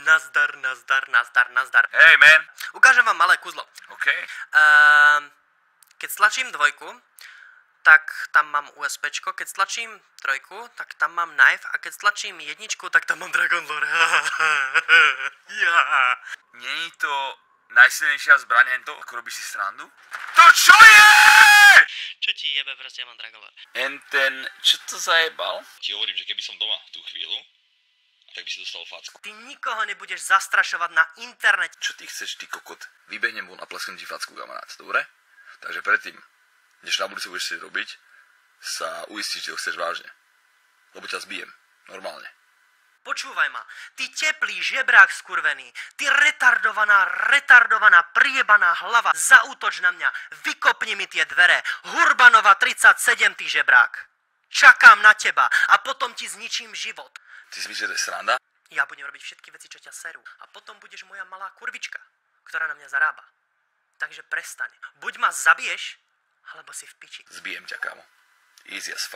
Nazdar, nazdar, nazdar, nazdar. Hej, man. Ukážem vám malé kuzlo. OK. Keď stlačím dvojku, tak tam mám USBčko, keď stlačím trojku, tak tam mám knife a keď stlačím jedničku, tak tam mám Dragon Lore. Není to najsilnejšia zbraň hento, ako robíš si srandu? To čo je? Čo ti jebe, proste ja mám Dragon Lore. Enten, čo to zajebal? Ti hovorím, že keby som doma tú chvíľu, tak by si dostal facku. Ty nikoho nebudeš zastrašovať na internete. Čo ty chceš, ty kokot? Vybehnem von a plesknem ti facku, kamarát, dobre? Takže predtým, než na budúce budeš chcieť robiť, sa uistíš, že ho chceš vážne. Lebo ťa zbijem. Normálne. Počúvaj ma, ty teplý žebrák skurvený, ty retardovaná, priebaná hlava, zaútoč na mňa, vykopni mi tie dvere, Hurbanova 37, ty žebrák. Čakám na teba a potom ti zničím život. Ty si myslíš, že to je sranda? Ja budem robiť všetky veci, čo ťa serú a potom budeš moja malá kurvička, ktorá na mňa zarába. Takže prestaň. Buď ma zabiješ, alebo si v piči. Zbijem ťa, kámo. Easy as fuck.